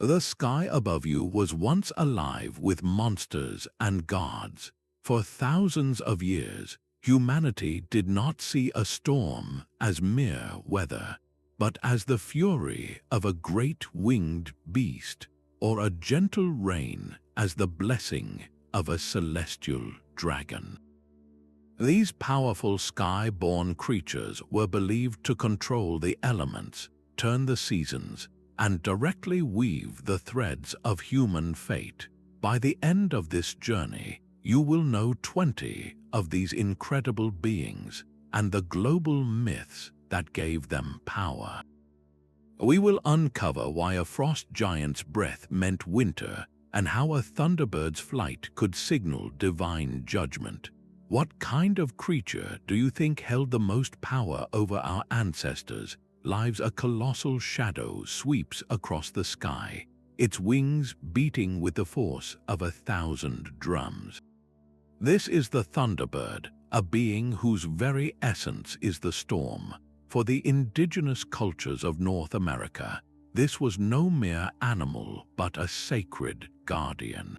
The sky above you was once alive with monsters and gods. For thousands of years, humanity did not see a storm as mere weather, but as the fury of a great winged beast, or a gentle rain as the blessing of a celestial dragon. These powerful sky-born creatures were believed to control the elements, turn the seasons, and directly weave the threads of human fate. By the end of this journey, you will know 20 of these incredible beings and the global myths that gave them power. We will uncover why a frost giant's breath meant winter and how a thunderbird's flight could signal divine judgment. What kind of creature do you think held the most power over our ancestors? Lives a colossal shadow sweeps across the sky, its wings beating with the force of 1,000 drums. This is the Thunderbird, a being whose very essence is the storm. For the indigenous cultures of North America, this was no mere animal but a sacred guardian.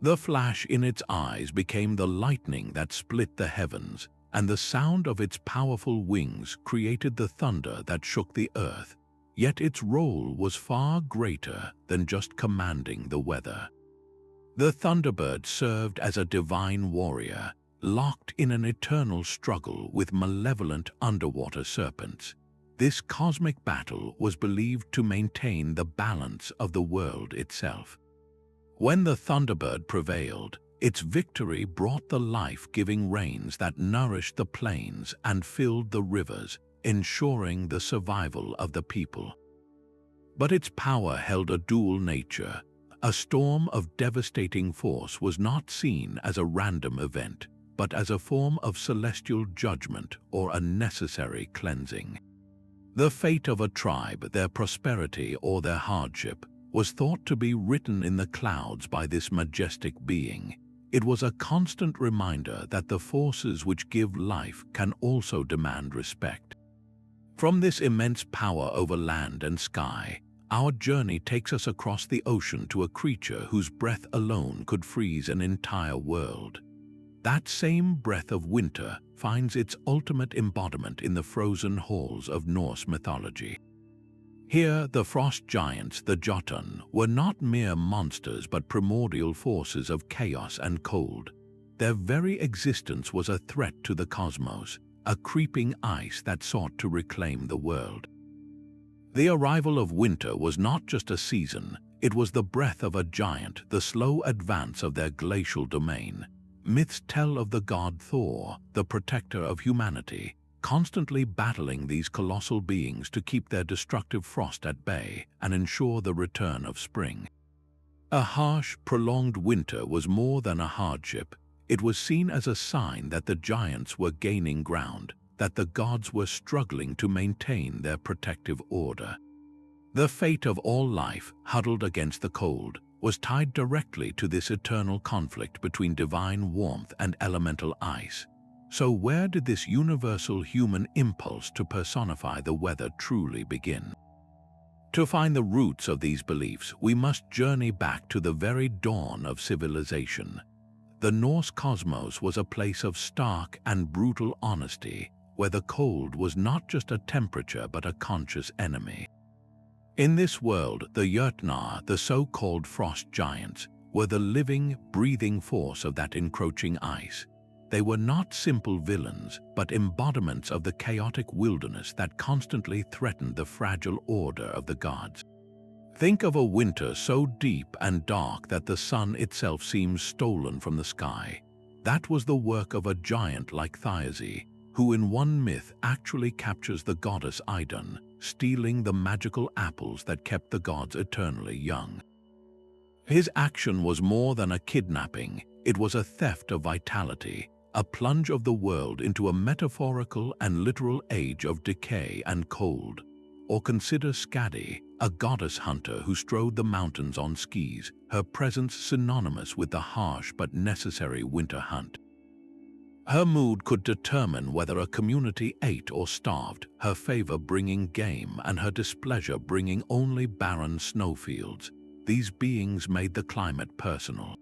The flash in its eyes became the lightning that split the heavens, and the sound of its powerful wings created the thunder that shook the earth. Yet its role was far greater than just commanding the weather. The Thunderbird served as a divine warrior, locked in an eternal struggle with malevolent underwater serpents. This cosmic battle was believed to maintain the balance of the world itself. When the Thunderbird prevailed, its victory brought the life-giving rains that nourished the plains and filled the rivers, ensuring the survival of the people. But its power held a dual nature. A storm of devastating force was not seen as a random event, but as a form of celestial judgment or a necessary cleansing. The fate of a tribe, their prosperity or their hardship, was thought to be written in the clouds by this majestic being. It was a constant reminder that the forces which give life can also demand respect. From this immense power over land and sky, our journey takes us across the ocean to a creature whose breath alone could freeze an entire world. That same breath of winter finds its ultimate embodiment in the frozen halls of Norse mythology. Here, the frost giants, the Jotun, were not mere monsters but primordial forces of chaos and cold. Their very existence was a threat to the cosmos, a creeping ice that sought to reclaim the world. The arrival of winter was not just a season, it was the breath of a giant, the slow advance of their glacial domain. Myths tell of the god Thor, the protector of humanity, constantly battling these colossal beings to keep their destructive frost at bay and ensure the return of spring. A harsh, prolonged winter was more than a hardship. It was seen as a sign that the giants were gaining ground, that the gods were struggling to maintain their protective order. The fate of all life, huddled against the cold, was tied directly to this eternal conflict between divine warmth and elemental ice. So where did this universal human impulse to personify the weather truly begin? To find the roots of these beliefs, we must journey back to the very dawn of civilization. The Norse cosmos was a place of stark and brutal honesty, where the cold was not just a temperature but a conscious enemy. In this world, the Jotun, the so-called frost giants, were the living, breathing force of that encroaching ice. They were not simple villains, but embodiments of the chaotic wilderness that constantly threatened the fragile order of the gods. Think of a winter so deep and dark that the sun itself seems stolen from the sky. That was the work of a giant like Thyese, who in one myth actually captures the goddess Idun, stealing the magical apples that kept the gods eternally young. His action was more than a kidnapping, it was a theft of vitality, a plunge of the world into a metaphorical and literal age of decay and cold. Or consider Skadi, a goddess hunter who strode the mountains on skis, her presence synonymous with the harsh but necessary winter hunt. Her mood could determine whether a community ate or starved, her favor bringing game and her displeasure bringing only barren snowfields. these beings made the climate personal.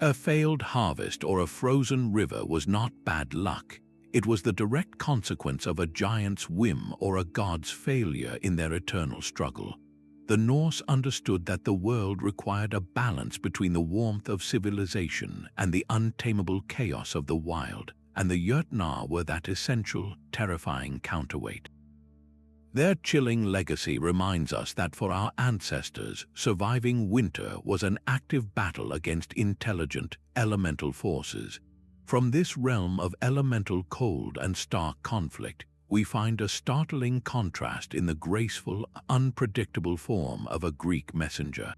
A failed harvest or a frozen river was not bad luck. It was the direct consequence of a giant's whim or a god's failure in their eternal struggle. The Norse understood that the world required a balance between the warmth of civilization and the untamable chaos of the wild, and the Jotun were that essential, terrifying counterweight. Their chilling legacy reminds us that for our ancestors, surviving winter was an active battle against intelligent, elemental forces. From this realm of elemental cold and stark conflict, we find a startling contrast in the graceful, unpredictable form of a Greek messenger.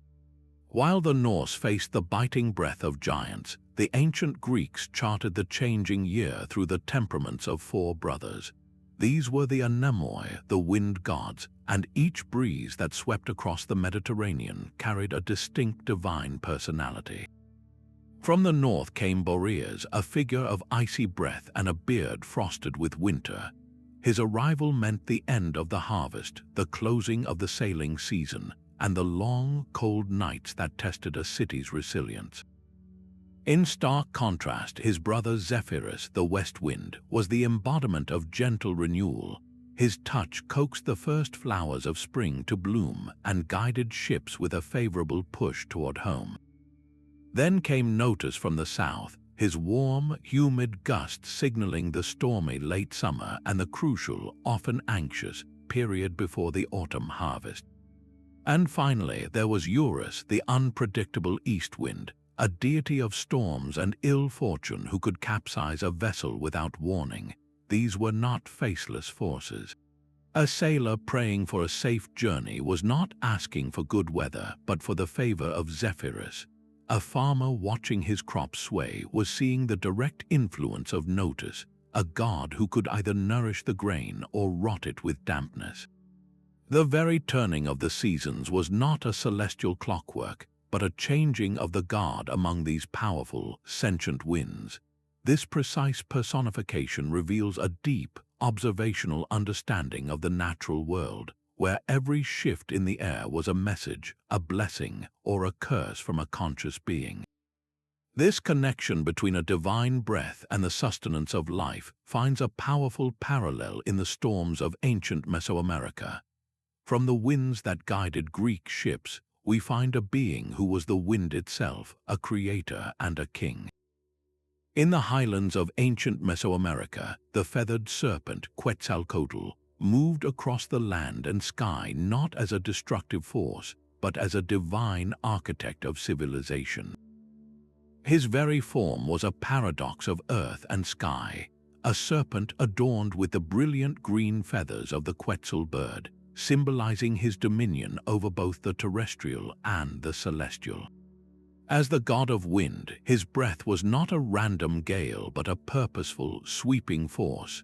While the Norse faced the biting breath of giants, the ancient Greeks charted the changing year through the temperaments of four brothers. These were the Anemoi, the wind gods, and each breeze that swept across the Mediterranean carried a distinct divine personality. From the north came Boreas, a figure of icy breath and a beard frosted with winter. His arrival meant the end of the harvest, the closing of the sailing season, and the long, cold nights that tested a city's resilience. In stark contrast, his brother Zephyrus, the west wind, was the embodiment of gentle renewal. His touch coaxed the first flowers of spring to bloom and guided ships with a favorable push toward home. Then came Notus from the south, his warm, humid gusts signaling the stormy late summer and the crucial, often anxious, period before the autumn harvest. And finally, there was Eurus, the unpredictable east wind, a deity of storms and ill fortune who could capsize a vessel without warning. These were not faceless forces. A sailor praying for a safe journey was not asking for good weather, but for the favor of Zephyrus. A farmer watching his crops sway was seeing the direct influence of Notus, a god who could either nourish the grain or rot it with dampness. The very turning of the seasons was not a celestial clockwork, but a changing of the god among these powerful, sentient winds. This precise personification reveals a deep, observational understanding of the natural world, where every shift in the air was a message, a blessing, or a curse from a conscious being. This connection between a divine breath and the sustenance of life finds a powerful parallel in the storms of ancient Mesoamerica. From the winds that guided Greek ships, we find a being who was the wind itself, a creator and a king. In the highlands of ancient Mesoamerica, the feathered serpent, Quetzalcoatl, moved across the land and sky not as a destructive force, but as a divine architect of civilization. His very form was a paradox of earth and sky, a serpent adorned with the brilliant green feathers of the Quetzal bird, symbolizing his dominion over both the terrestrial and the celestial. As the god of wind, his breath was not a random gale but a purposeful, sweeping force.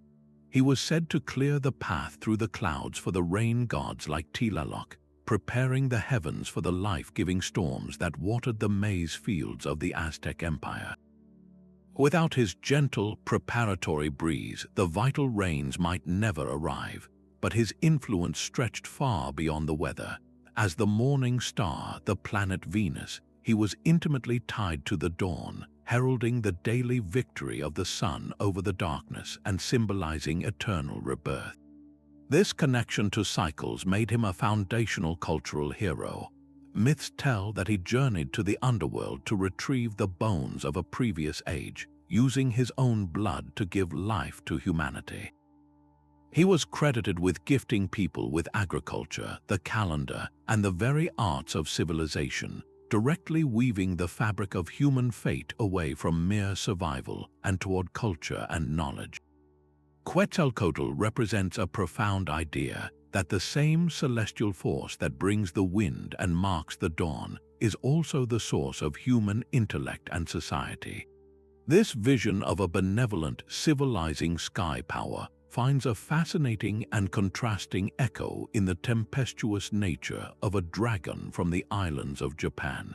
He was said to clear the path through the clouds for the rain gods like Tlaloc, preparing the heavens for the life-giving storms that watered the maize fields of the Aztec Empire. Without his gentle, preparatory breeze, the vital rains might never arrive, but his influence stretched far beyond the weather. As the morning star, the planet Venus, he was intimately tied to the dawn, heralding the daily victory of the sun over the darkness and symbolizing eternal rebirth. This connection to cycles made him a foundational cultural hero. Myths tell that he journeyed to the underworld to retrieve the bones of a previous age, using his own blood to give life to humanity. He was credited with gifting people with agriculture, the calendar, and the very arts of civilization, directly weaving the fabric of human fate away from mere survival and toward culture and knowledge. Quetzalcoatl represents a profound idea that the same celestial force that brings the wind and marks the dawn is also the source of human intellect and society. This vision of a benevolent, civilizing sky power finds a fascinating and contrasting echo in the tempestuous nature of a dragon from the islands of Japan.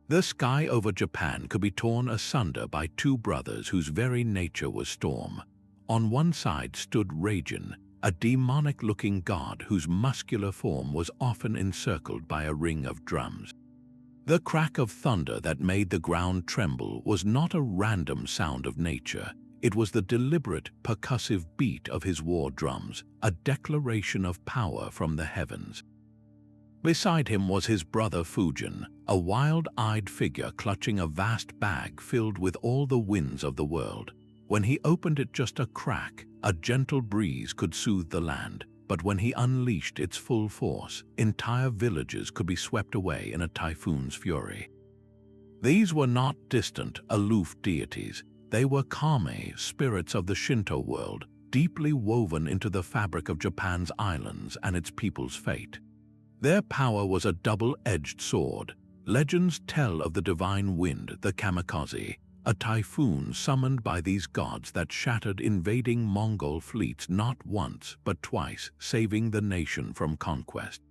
The sky over Japan could be torn asunder by two brothers whose very nature was storm. On one side stood Raijin, a demonic-looking god whose muscular form was often encircled by a ring of drums. The crack of thunder that made the ground tremble was not a random sound of nature. It was the deliberate, percussive beat of his war drums, a declaration of power from the heavens. Beside him was his brother Fujin, a wild-eyed figure clutching a vast bag filled with all the winds of the world. When he opened it just a crack, a gentle breeze could soothe the land, but when he unleashed its full force, entire villages could be swept away in a typhoon's fury. These were not distant, aloof deities. They were kami, spirits of the Shinto world, deeply woven into the fabric of Japan's islands and its people's fate. Their power was a double-edged sword. Legends tell of the divine wind, the kamikaze, a typhoon summoned by these gods that shattered invading Mongol fleets not once but twice, saving the nation from conquest.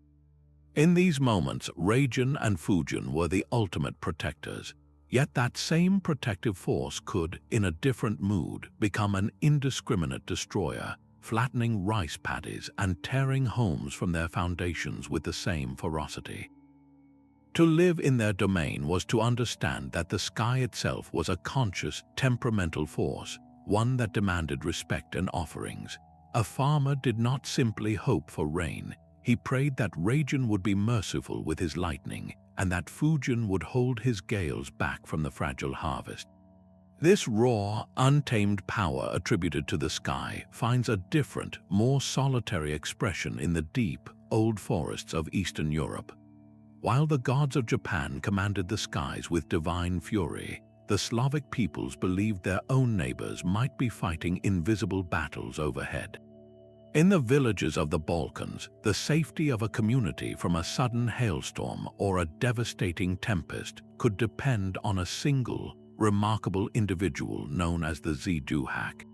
In these moments, Raijin and Fujin were the ultimate protectors. Yet that same protective force could, in a different mood, become an indiscriminate destroyer, flattening rice paddies and tearing homes from their foundations with the same ferocity. To live in their domain was to understand that the sky itself was a conscious, temperamental force, one that demanded respect and offerings. A farmer did not simply hope for rain. He prayed that Raijin would be merciful with his lightning, and that Fujin would hold his gales back from the fragile harvest. This raw, untamed power attributed to the sky finds a different, more solitary expression in the deep, old forests of Eastern Europe. While the gods of Japan commanded the skies with divine fury, the Slavic peoples believed their own neighbors might be fighting invisible battles overhead. In the villages of the Balkans, the safety of a community from a sudden hailstorm or a devastating tempest could depend on a single, remarkable individual known as the Zduhak.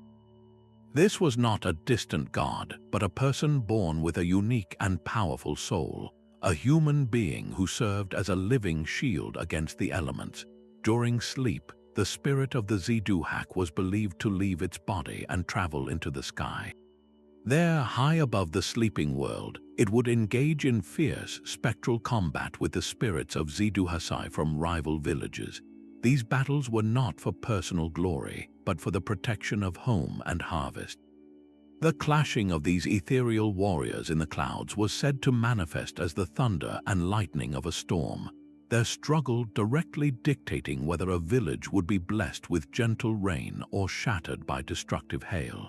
This was not a distant god, but a person born with a unique and powerful soul, a human being who served as a living shield against the elements. During sleep, the spirit of the Zduhak was believed to leave its body and travel into the sky. There, high above the sleeping world, it would engage in fierce, spectral combat with the spirits of Zduhasai from rival villages. These battles were not for personal glory, but for the protection of home and harvest. The clashing of these ethereal warriors in the clouds was said to manifest as the thunder and lightning of a storm, their struggle directly dictating whether a village would be blessed with gentle rain or shattered by destructive hail.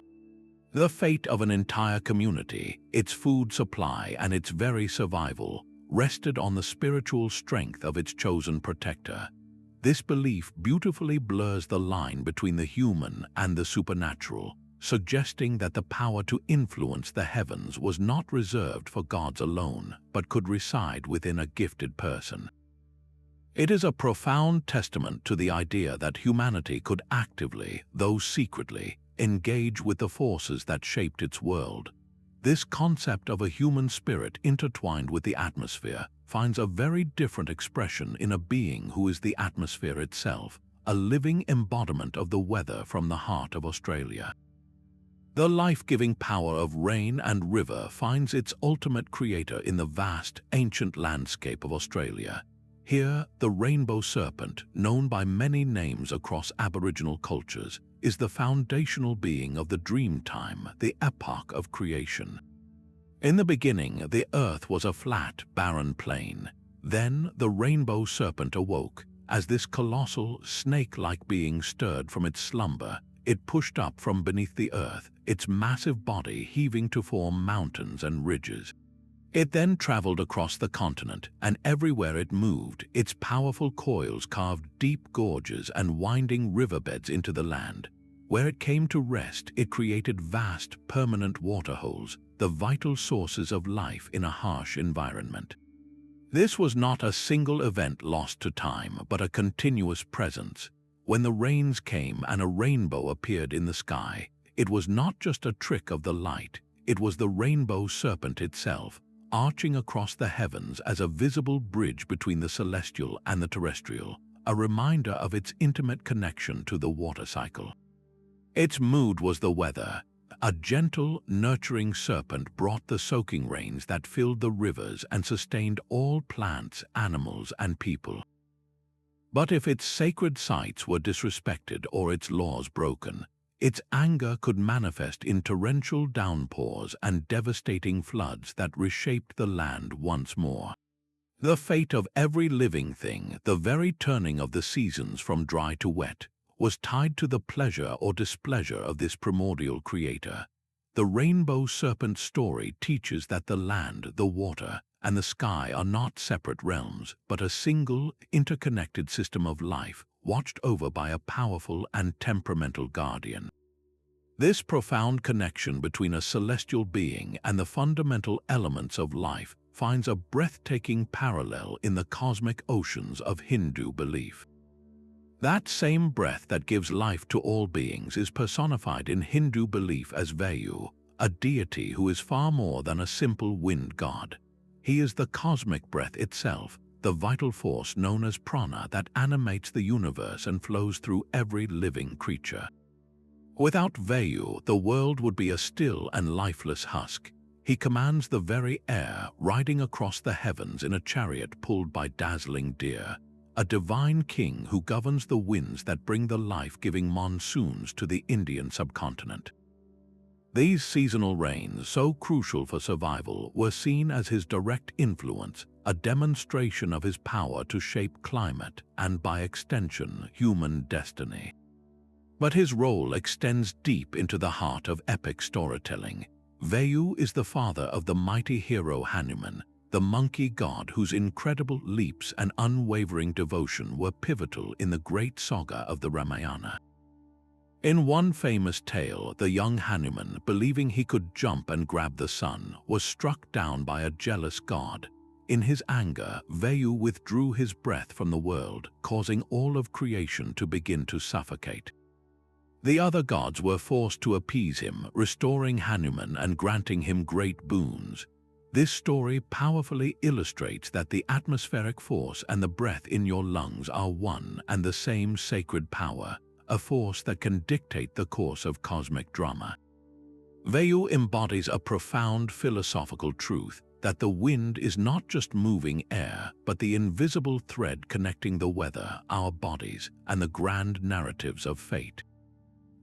The fate of an entire community, its food supply and its very survival, rested on the spiritual strength of its chosen protector. This belief beautifully blurs the line between the human and the supernatural, suggesting that the power to influence the heavens was not reserved for gods alone, but could reside within a gifted person. It is a profound testament to the idea that humanity could actively, though secretly, engage with the forces that shaped its world. This concept of a human spirit intertwined with the atmosphere finds a very different expression in a being who is the atmosphere itself, a living embodiment of the weather from the heart of Australia. The life-giving power of rain and river finds its ultimate creator in the vast, ancient landscape of Australia. Here, the rainbow serpent, known by many names across Aboriginal cultures, is the foundational being of the Dreamtime, the epoch of creation. In the beginning, the earth was a flat, barren plain. Then the rainbow serpent awoke. As this colossal, snake-like being stirred from its slumber, it pushed up from beneath the earth, its massive body heaving to form mountains and ridges. It then traveled across the continent, and everywhere it moved, its powerful coils carved deep gorges and winding riverbeds into the land. Where it came to rest, it created vast, permanent waterholes, the vital sources of life in a harsh environment. This was not a single event lost to time, but a continuous presence. When the rains came and a rainbow appeared in the sky, it was not just a trick of the light, it was the rainbow serpent itself, arching across the heavens as a visible bridge between the celestial and the terrestrial, a reminder of its intimate connection to the water cycle. Its mood was the weather, a gentle, nurturing serpent brought the soaking rains that filled the rivers and sustained all plants, animals, and people. But if its sacred sites were disrespected or its laws broken, its anger could manifest in torrential downpours and devastating floods that reshaped the land once more. The fate of every living thing, the very turning of the seasons from dry to wet, was tied to the pleasure or displeasure of this primordial creator. The rainbow serpent story teaches that the land, the water, and the sky are not separate realms, but a single, interconnected system of life, watched over by a powerful and temperamental guardian. This profound connection between a celestial being and the fundamental elements of life finds a breathtaking parallel in the cosmic oceans of Hindu belief. That same breath that gives life to all beings is personified in Hindu belief as Vayu, a deity who is far more than a simple wind god. He is the cosmic breath itself, the vital force known as prana that animates the universe and flows through every living creature. Without Vayu, the world would be a still and lifeless husk. He commands the very air, riding across the heavens in a chariot pulled by dazzling deer, a divine king who governs the winds that bring the life-giving monsoons to the Indian subcontinent. These seasonal rains, so crucial for survival, were seen as his direct influence, a demonstration of his power to shape climate and, by extension, human destiny. But his role extends deep into the heart of epic storytelling. Vayu is the father of the mighty hero Hanuman, the monkey god whose incredible leaps and unwavering devotion were pivotal in the great saga of the Ramayana. In one famous tale, the young Hanuman, believing he could jump and grab the sun, was struck down by a jealous god. In his anger, Vayu withdrew his breath from the world, causing all of creation to begin to suffocate. The other gods were forced to appease him, restoring Hanuman and granting him great boons. This story powerfully illustrates that the atmospheric force and the breath in your lungs are one and the same sacred power, a force that can dictate the course of cosmic drama. Vayu embodies a profound philosophical truth that the wind is not just moving air, but the invisible thread connecting the weather, our bodies, and the grand narratives of fate.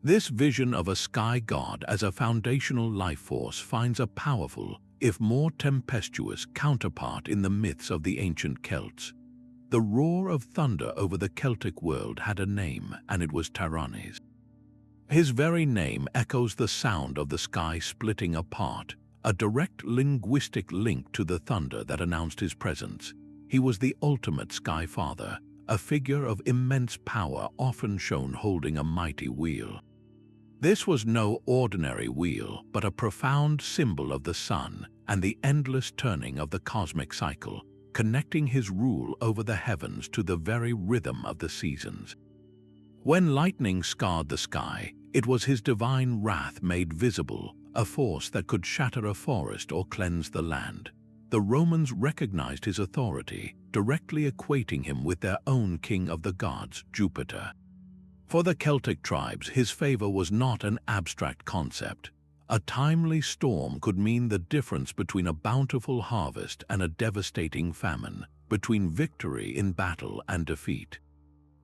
This vision of a sky god as a foundational life force finds a powerful, if more tempestuous, counterpart in the myths of the ancient Celts. The roar of thunder over the Celtic world had a name, and it was Tyrannes. His very name echoes the sound of the sky splitting apart, a direct linguistic link to the thunder that announced his presence. He was the ultimate sky father, a figure of immense power often shown holding a mighty wheel. This was no ordinary wheel, but a profound symbol of the sun and the endless turning of the cosmic cycle, connecting his rule over the heavens to the very rhythm of the seasons. When lightning scarred the sky, it was his divine wrath made visible, a force that could shatter a forest or cleanse the land. The Romans recognized his authority, directly equating him with their own king of the gods, Jupiter. For the Celtic tribes, his favor was not an abstract concept. A timely storm could mean the difference between a bountiful harvest and a devastating famine, between victory in battle and defeat.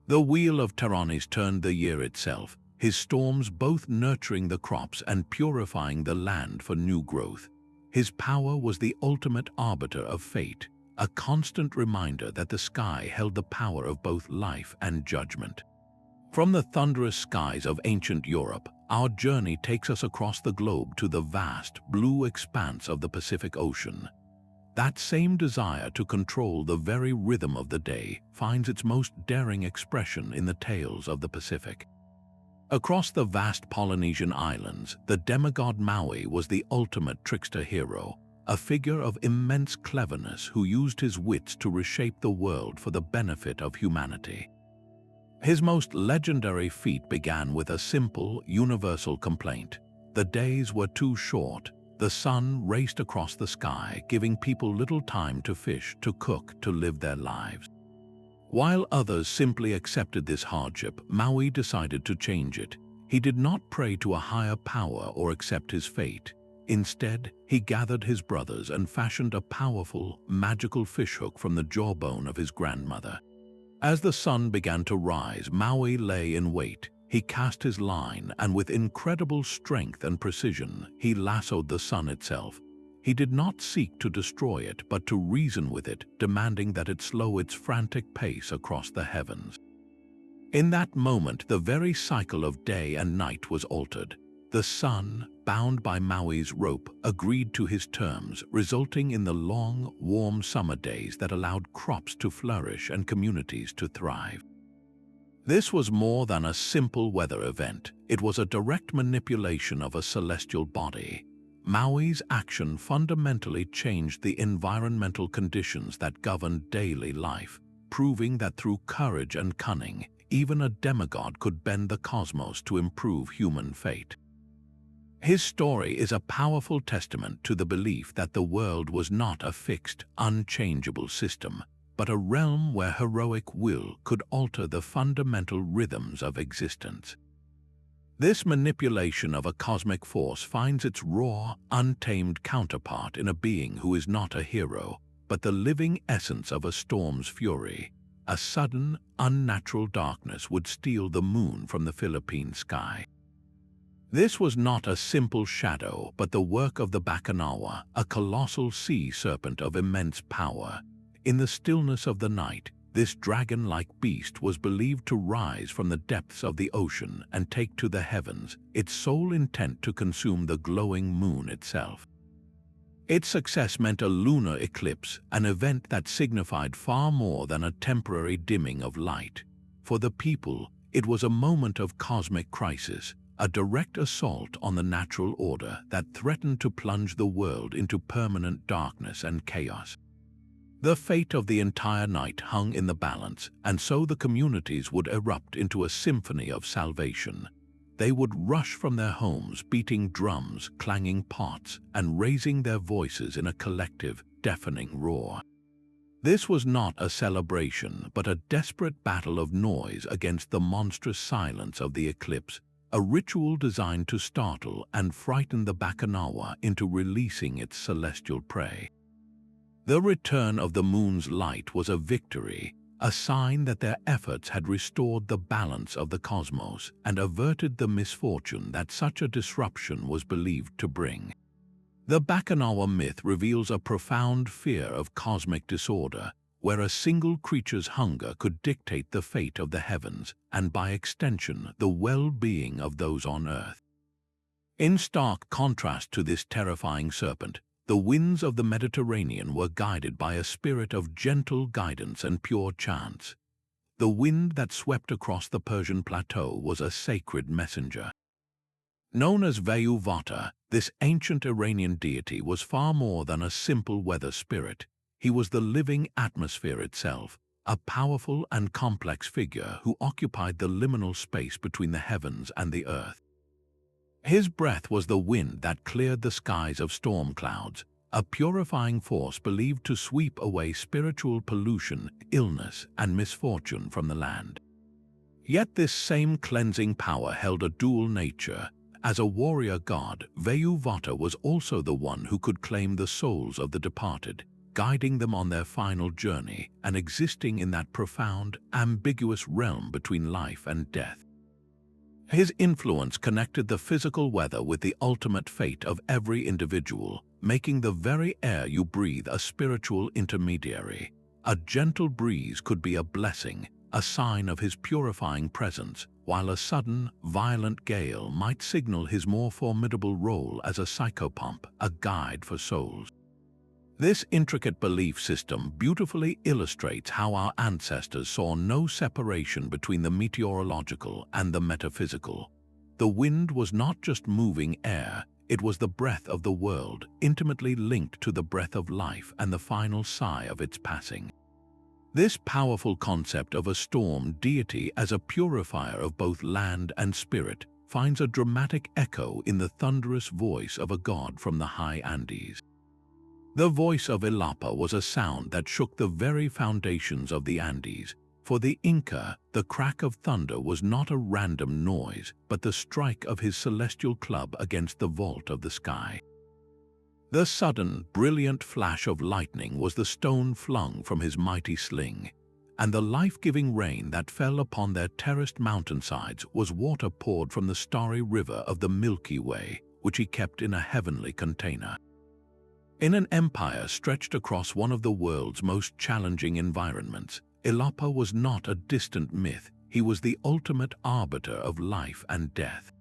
The wheel of Tyrannes turned the year itself, his storms both nurturing the crops and purifying the land for new growth. His power was the ultimate arbiter of fate, a constant reminder that the sky held the power of both life and judgment. From the thunderous skies of ancient Europe, our journey takes us across the globe to the vast, blue expanse of the Pacific Ocean. That same desire to control the very rhythm of the day finds its most daring expression in the tales of the Pacific. Across the vast Polynesian islands, the demigod Maui was the ultimate trickster hero, a figure of immense cleverness who used his wits to reshape the world for the benefit of humanity. His most legendary feat began with a simple, universal complaint. The days were too short. The sun raced across the sky, giving people little time to fish, to cook, to live their lives. While others simply accepted this hardship, Maui decided to change it. He did not pray to a higher power or accept his fate. Instead, he gathered his brothers and fashioned a powerful, magical fishhook from the jawbone of his grandmother. As the sun began to rise, Maui lay in wait. He cast his line, and with incredible strength and precision, he lassoed the sun itself. He did not seek to destroy it, but to reason with it, demanding that it slow its frantic pace across the heavens. In that moment, the very cycle of day and night was altered. The sun, bound by Maui's rope, agreed to his terms, resulting in the long, warm summer days that allowed crops to flourish and communities to thrive. This was more than a simple weather event. It was a direct manipulation of a celestial body. Maui's action fundamentally changed the environmental conditions that governed daily life, proving that through courage and cunning, even a demigod could bend the cosmos to improve human fate. His story is a powerful testament to the belief that the world was not a fixed, unchangeable system, but a realm where heroic will could alter the fundamental rhythms of existence. This manipulation of a cosmic force finds its raw, untamed counterpart in a being who is not a hero, but the living essence of a storm's fury. A sudden, unnatural darkness would steal the moon from the Philippine sky. This was not a simple shadow, but the work of the Bacanawa, a colossal sea serpent of immense power. In the stillness of the night, this dragon-like beast was believed to rise from the depths of the ocean and take to the heavens, its sole intent to consume the glowing moon itself. Its success meant a lunar eclipse, an event that signified far more than a temporary dimming of light. For the people, it was a moment of cosmic crisis, a direct assault on the natural order that threatened to plunge the world into permanent darkness and chaos. The fate of the entire night hung in the balance, and so the communities would erupt into a symphony of salvation. They would rush from their homes, beating drums, clanging pots, and raising their voices in a collective, deafening roar. This was not a celebration, but a desperate battle of noise against the monstrous silence of the eclipse, a ritual designed to startle and frighten the Bacanawa into releasing its celestial prey. The return of the moon's light was a victory, a sign that their efforts had restored the balance of the cosmos and averted the misfortune that such a disruption was believed to bring. The Bacanawa myth reveals a profound fear of cosmic disorder, where a single creature's hunger could dictate the fate of the heavens and, by extension, the well-being of those on earth. In stark contrast to this terrifying serpent, the winds of the Mediterranean were guided by a spirit of gentle guidance and pure chance. The wind that swept across the Persian plateau was a sacred messenger. Known as Vayu Vata, this ancient Iranian deity was far more than a simple weather spirit. He was the living atmosphere itself, a powerful and complex figure who occupied the liminal space between the heavens and the earth. His breath was the wind that cleared the skies of storm clouds, a purifying force believed to sweep away spiritual pollution, illness, and misfortune from the land. Yet this same cleansing power held a dual nature. As a warrior god, Vayu Vata was also the one who could claim the souls of the departed, guiding them on their final journey and existing in that profound, ambiguous realm between life and death. His influence connected the physical weather with the ultimate fate of every individual, making the very air you breathe a spiritual intermediary. A gentle breeze could be a blessing, a sign of his purifying presence, while a sudden, violent gale might signal his more formidable role as a psychopomp, a guide for souls. This intricate belief system beautifully illustrates how our ancestors saw no separation between the meteorological and the metaphysical. The wind was not just moving air, it was the breath of the world, intimately linked to the breath of life and the final sigh of its passing. This powerful concept of a storm deity as a purifier of both land and spirit finds a dramatic echo in the thunderous voice of a god from the high Andes. The voice of Ilapa was a sound that shook the very foundations of the Andes, For the Inca, the crack of thunder was not a random noise, but the strike of his celestial club against the vault of the sky. The sudden, brilliant flash of lightning was the stone flung from his mighty sling, and the life-giving rain that fell upon their terraced mountainsides was water poured from the starry river of the Milky Way, which he kept in a heavenly container. In an empire stretched across one of the world's most challenging environments, Illapa was not a distant myth, he was the ultimate arbiter of life and death.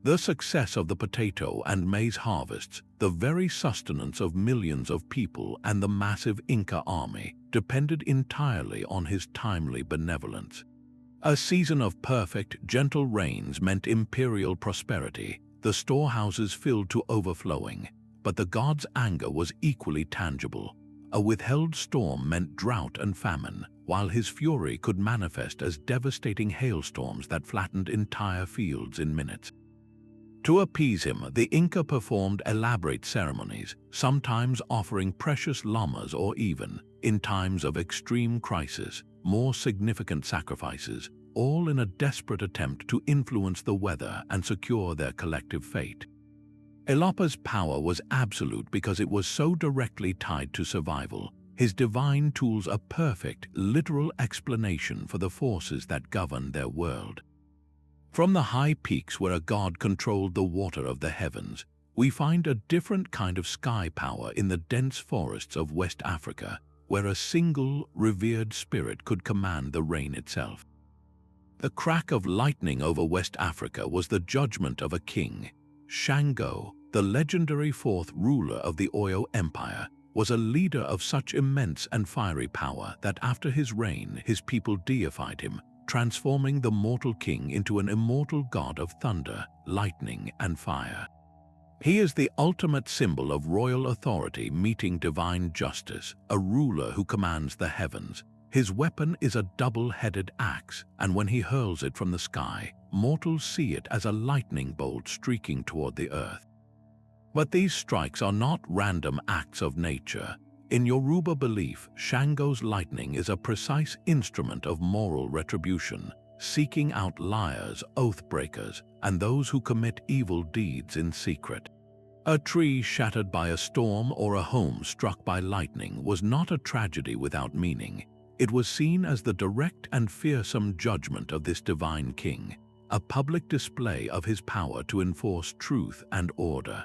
The success of the potato and maize harvests, the very sustenance of millions of people, and the massive Inca army depended entirely on his timely benevolence. A season of perfect, gentle rains meant imperial prosperity, the storehouses filled to overflowing, but the god's anger was equally tangible. A withheld storm meant drought and famine, while his fury could manifest as devastating hailstorms that flattened entire fields in minutes. To appease him, the Inca performed elaborate ceremonies, sometimes offering precious llamas or even, in times of extreme crisis, more significant sacrifices, all in a desperate attempt to influence the weather and secure their collective fate. Illapa's power was absolute because it was so directly tied to survival, his divine tools a perfect, literal explanation for the forces that govern their world. From the high peaks where a god controlled the water of the heavens, we find a different kind of sky power in the dense forests of West Africa, where a single, revered spirit could command the rain itself. The crack of lightning over West Africa was the judgment of a king. Shango, the legendary fourth ruler of the Oyo Empire, was a leader of such immense and fiery power that after his reign his people deified him, transforming the mortal king into an immortal god of thunder, lightning, and fire. He is the ultimate symbol of royal authority meeting divine justice, a ruler who commands the heavens. His weapon is a double-headed axe, and when he hurls it from the sky, mortals see it as a lightning bolt streaking toward the earth. But these strikes are not random acts of nature. In Yoruba belief, Shango's lightning is a precise instrument of moral retribution, seeking out liars, oath-breakers, and those who commit evil deeds in secret. A tree shattered by a storm or a home struck by lightning was not a tragedy without meaning. It was seen as the direct and fearsome judgment of this divine king, a public display of his power to enforce truth and order.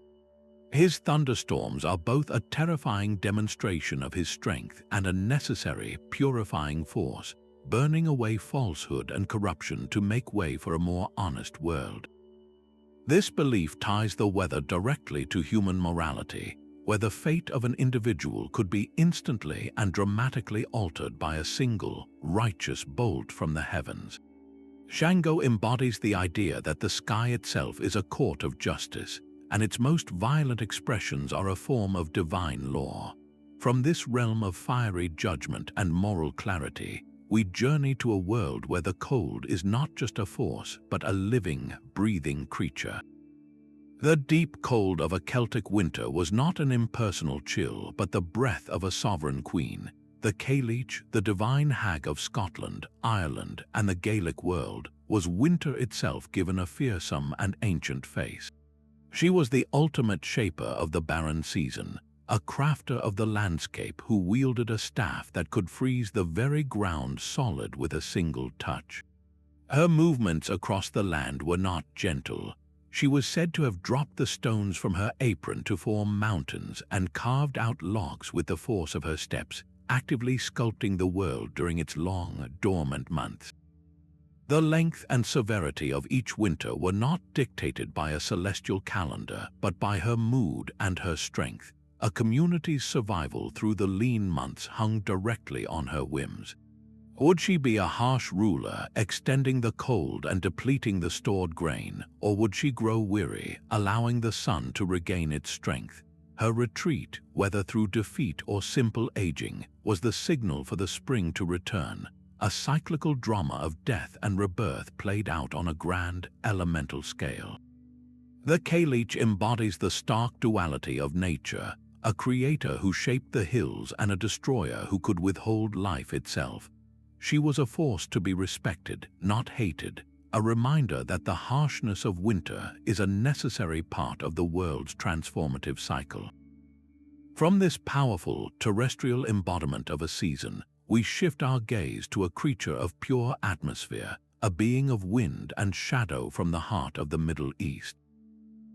His thunderstorms are both a terrifying demonstration of his strength and a necessary, purifying force, burning away falsehood and corruption to make way for a more honest world. This belief ties the weather directly to human morality, where the fate of an individual could be instantly and dramatically altered by a single, righteous bolt from the heavens. Shango embodies the idea that the sky itself is a court of justice, and its most violent expressions are a form of divine law. From this realm of fiery judgment and moral clarity, we journey to a world where the cold is not just a force, but a living, breathing creature. The deep cold of a Celtic winter was not an impersonal chill, but the breath of a sovereign queen. The Cailleach, the divine hag of Scotland, Ireland, and the Gaelic world, was winter itself given a fearsome and ancient face. She was the ultimate shaper of the barren season, a crafter of the landscape who wielded a staff that could freeze the very ground solid with a single touch. Her movements across the land were not gentle. She was said to have dropped the stones from her apron to form mountains and carved out logs with the force of her steps, actively sculpting the world during its long, dormant months. The length and severity of each winter were not dictated by a celestial calendar, but by her mood and her strength. A community's survival through the lean months hung directly on her whims. Would she be a harsh ruler, extending the cold and depleting the stored grain, or would she grow weary, allowing the sun to regain its strength? Her retreat, whether through defeat or simple aging, was the signal for the spring to return, a cyclical drama of death and rebirth played out on a grand, elemental scale. The Cailleach embodies the stark duality of nature, a creator who shaped the hills and a destroyer who could withhold life itself. she was a force to be respected, not hated, a reminder that the harshness of winter is a necessary part of the world's transformative cycle. From this powerful terrestrial embodiment of a season, we shift our gaze to a creature of pure atmosphere, a being of wind and shadow from the heart of the Middle East.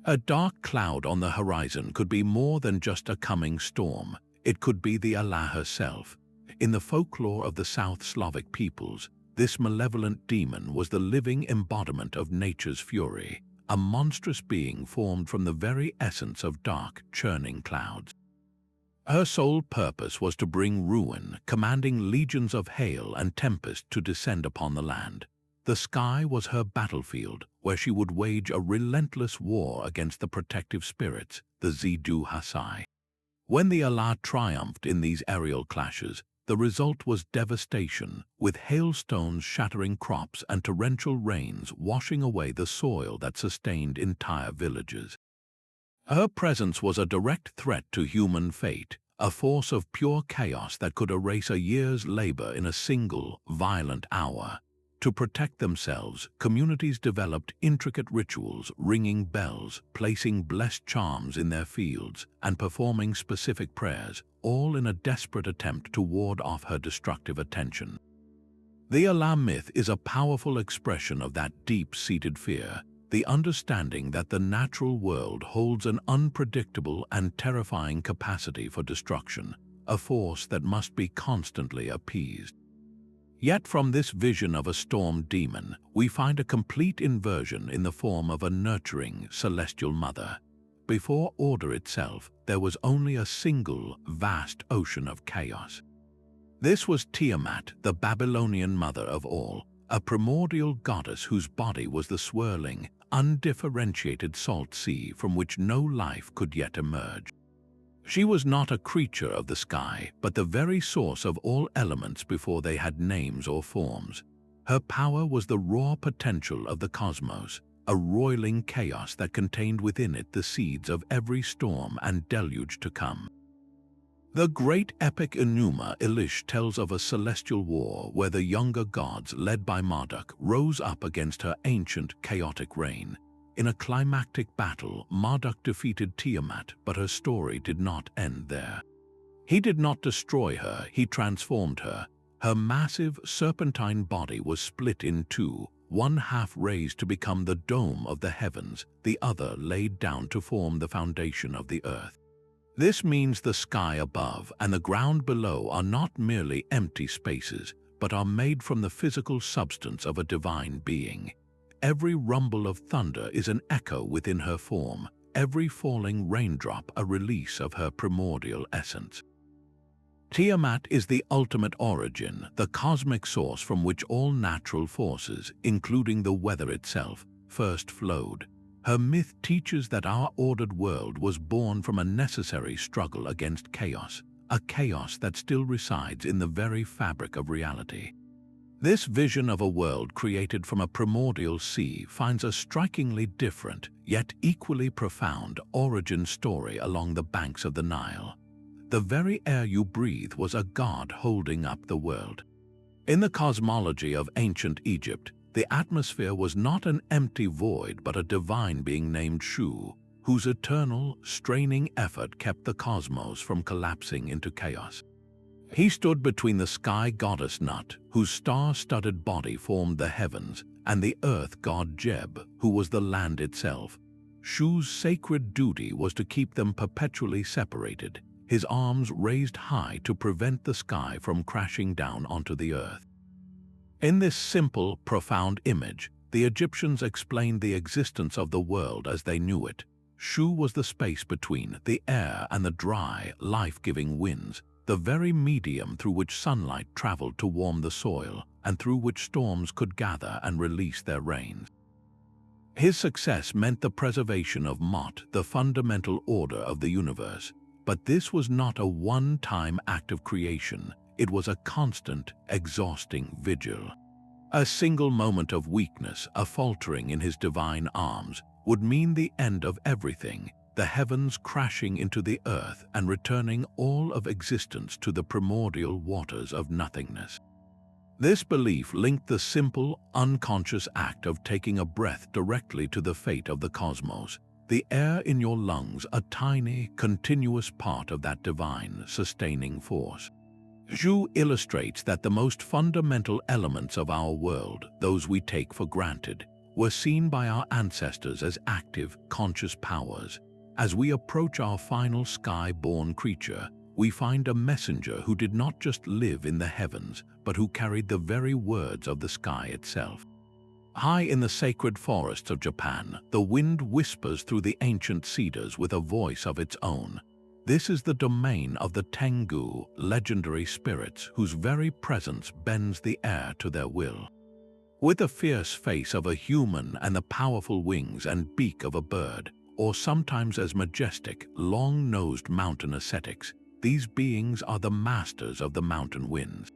A dark cloud on the horizon could be more than just a coming storm. It could be the Allah herself. In the folklore of the South Slavic peoples, this malevolent demon was the living embodiment of nature's fury, a monstrous being formed from the very essence of dark, churning clouds. Her sole purpose was to bring ruin, commanding legions of hail and tempest to descend upon the land. The sky was her battlefield, where she would wage a relentless war against the protective spirits, the Zidu Hasai. When the Allah triumphed in these aerial clashes, the result was devastation, with hailstones shattering crops and torrential rains washing away the soil that sustained entire villages. Her presence was a direct threat to human fate, a force of pure chaos that could erase a year's labor in a single, violent hour. To protect themselves, communities developed intricate rituals, ringing bells, placing blessed charms in their fields, and performing specific prayers, all in a desperate attempt to ward off her destructive attention. The Allah myth is a powerful expression of that deep-seated fear, the understanding that the natural world holds an unpredictable and terrifying capacity for destruction, a force that must be constantly appeased. Yet from this vision of a storm demon, we find a complete inversion in the form of a nurturing, celestial mother. Before order itself, there was only a single, vast ocean of chaos. This was Tiamat, the Babylonian mother of all, a primordial goddess whose body was the swirling, undifferentiated salt sea from which no life could yet emerge. She was not a creature of the sky, but the very source of all elements before they had names or forms. Her power was the raw potential of the cosmos, a roiling chaos that contained within it the seeds of every storm and deluge to come. The great epic Enuma Elish tells of a celestial war where the younger gods, led by Marduk, rose up against her ancient, chaotic reign. In a climactic battle, Marduk defeated Tiamat, but her story did not end there. He did not destroy her, he transformed her. Her massive, serpentine body was split in two, one half raised to become the dome of the heavens, the other laid down to form the foundation of the earth. This means the sky above and the ground below are not merely empty spaces, but are made from the physical substance of a divine being. Every rumble of thunder is an echo within her form, every falling raindrop a release of her primordial essence. Tiamat is the ultimate origin, the cosmic source from which all natural forces, including the weather itself, first flowed. Her myth teaches that our ordered world was born from a necessary struggle against chaos, a chaos that still resides in the very fabric of reality. This vision of a world created from a primordial sea finds a strikingly different, yet equally profound, origin story along the banks of the Nile. The very air you breathe was a god holding up the world. In the cosmology of ancient Egypt, the atmosphere was not an empty void but a divine being named Shu, whose eternal, straining effort kept the cosmos from collapsing into chaos. He stood between the sky goddess Nut, whose star-studded body formed the heavens, and the earth god Geb, who was the land itself. Shu's sacred duty was to keep them perpetually separated, his arms raised high to prevent the sky from crashing down onto the earth. In this simple, profound image, the Egyptians explained the existence of the world as they knew it. Shu was the space between the air and the dry, life-giving winds, the very medium through which sunlight traveled to warm the soil and through which storms could gather and release their rains. His success meant the preservation of Mot, the fundamental order of the universe. But this was not a one-time act of creation. It was a constant, exhausting vigil. A single moment of weakness, a faltering in his divine arms, would mean the end of everything, the heavens crashing into the earth and returning all of existence to the primordial waters of nothingness. This belief linked the simple, unconscious act of taking a breath directly to the fate of the cosmos. The air in your lungs, a tiny, continuous part of that divine, sustaining force. Zhu illustrates that the most fundamental elements of our world, those we take for granted, were seen by our ancestors as active, conscious powers. As we approach our final sky-born creature, we find a messenger who did not just live in the heavens, but who carried the very words of the sky itself. High in the sacred forests of Japan, the wind whispers through the ancient cedars with a voice of its own. This is the domain of the Tengu, legendary spirits whose very presence bends the air to their will. With the fierce face of a human and the powerful wings and beak of a bird, or sometimes as majestic, long-nosed mountain ascetics, these beings are the masters of the mountain winds.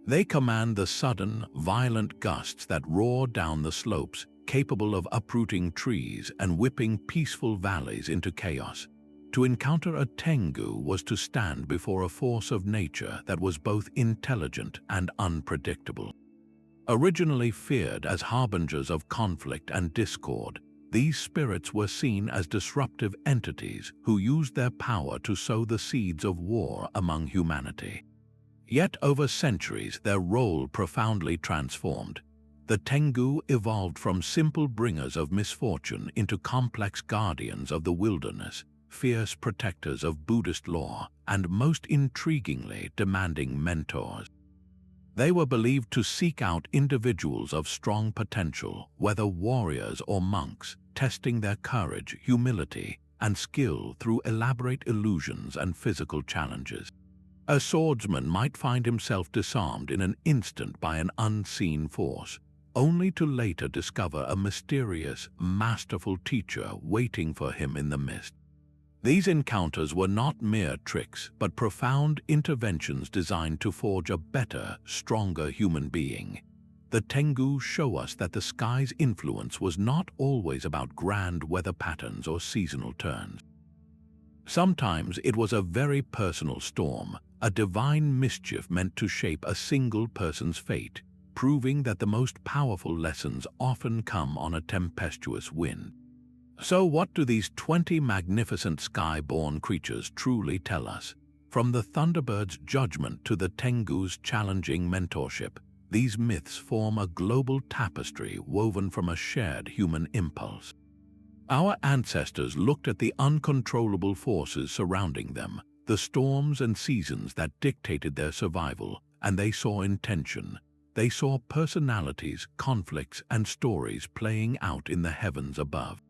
They command the sudden, violent gusts that roar down the slopes, capable of uprooting trees and whipping peaceful valleys into chaos. To encounter a Tengu was to stand before a force of nature that was both intelligent and unpredictable. Originally feared as harbingers of conflict and discord, these spirits were seen as disruptive entities who used their power to sow the seeds of war among humanity. Yet over centuries, their role profoundly transformed. The Tengu evolved from simple bringers of misfortune into complex guardians of the wilderness, fierce protectors of Buddhist law, and most intriguingly, demanding mentors. They were believed to seek out individuals of strong potential, whether warriors or monks, testing their courage, humility, and skill through elaborate illusions and physical challenges. A swordsman might find himself disarmed in an instant by an unseen force, only to later discover a mysterious, masterful teacher waiting for him in the mist. These encounters were not mere tricks, but profound interventions designed to forge a better, stronger human being. The Tengu show us that the sky's influence was not always about grand weather patterns or seasonal turns. Sometimes it was a very personal storm, a divine mischief meant to shape a single person's fate, proving that the most powerful lessons often come on a tempestuous wind. So what do these 20 magnificent sky-born creatures truly tell us? From the Thunderbird's judgment to the Tengu's challenging mentorship, these myths form a global tapestry woven from a shared human impulse. Our ancestors looked at the uncontrollable forces surrounding them, the storms and seasons that dictated their survival, and they saw intention. They saw personalities, conflicts, and stories playing out in the heavens above.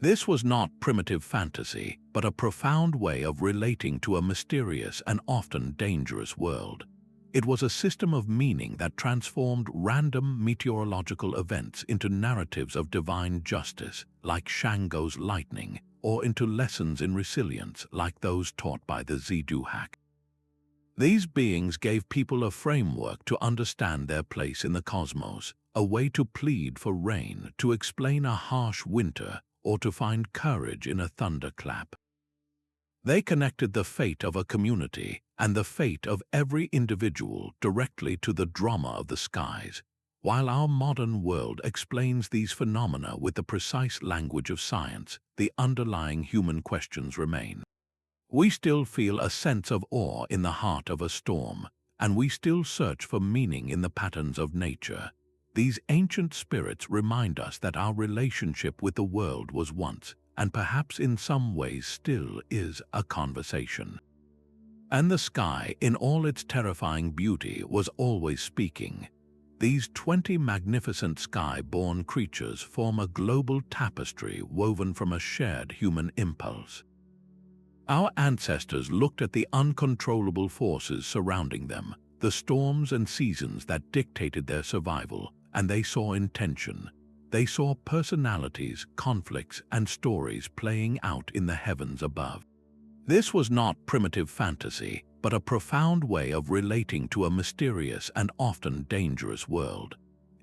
This was not primitive fantasy, but a profound way of relating to a mysterious and often dangerous world. It was a system of meaning that transformed random meteorological events into narratives of divine justice, like Shango's lightning, or into lessons in resilience, like those taught by the Ziduhak. These beings gave people a framework to understand their place in the cosmos, a way to plead for rain, to explain a harsh winter, or to find courage in a thunderclap. They connected the fate of a community and the fate of every individual directly to the drama of the skies, while our modern world explains these phenomena with the precise language of science. The underlying human questions remain. We still feel a sense of awe in the heart of a storm, and we still search for meaning in the patterns of nature. These ancient spirits remind us that our relationship with the world was once, and perhaps in some ways still is, a conversation. And the sky, in all its terrifying beauty, was always speaking. These 20 magnificent sky-born creatures form a global tapestry woven from a shared human impulse. Our ancestors looked at the uncontrollable forces surrounding them, the storms and seasons that dictated their survival, and they saw intention. They saw personalities, conflicts, and stories playing out in the heavens above. This was not primitive fantasy, but a profound way of relating to a mysterious and often dangerous world.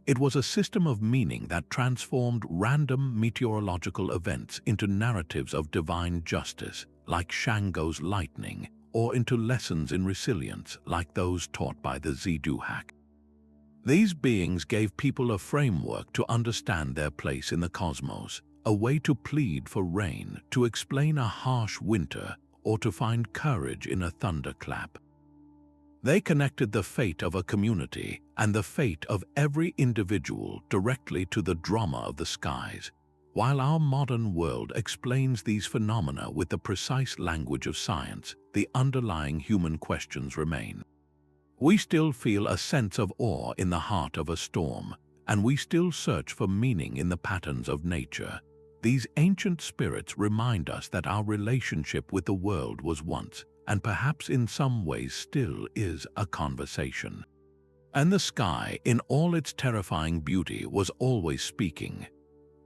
It was a system of meaning that transformed random meteorological events into narratives of divine justice, like Shango's lightning, or into lessons in resilience, like those taught by the Ziduhak. These beings gave people a framework to understand their place in the cosmos, a way to plead for rain, to explain a harsh winter, or to find courage in a thunderclap. They connected the fate of a community and the fate of every individual directly to the drama of the skies. While our modern world explains these phenomena with the precise language of science, the underlying human questions remain. We still feel a sense of awe in the heart of a storm, and we still search for meaning in the patterns of nature. These ancient spirits remind us that our relationship with the world was once, and perhaps in some ways still is, a conversation. And the sky, in all its terrifying beauty, was always speaking.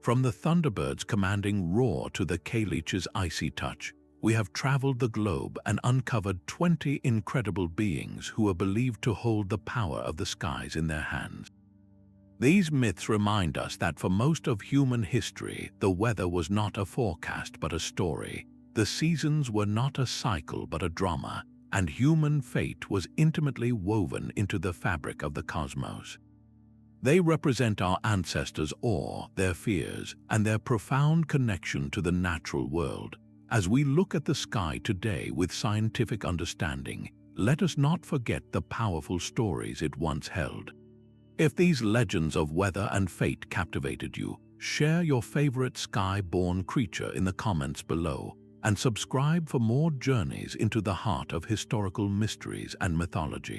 From the Thunderbird's commanding roar to the Kalich's icy touch, we have traveled the globe and uncovered 20 incredible beings who are believed to hold the power of the skies in their hands. These myths remind us that for most of human history, the weather was not a forecast but a story. The seasons were not a cycle but a drama, and human fate was intimately woven into the fabric of the cosmos. They represent our ancestors' awe, their fears, and their profound connection to the natural world. As we look at the sky today with scientific understanding, let us not forget the powerful stories it once held. If these legends of weather and fate captivated you, share your favorite sky-born creature in the comments below, and subscribe for more journeys into the heart of historical mysteries and mythology.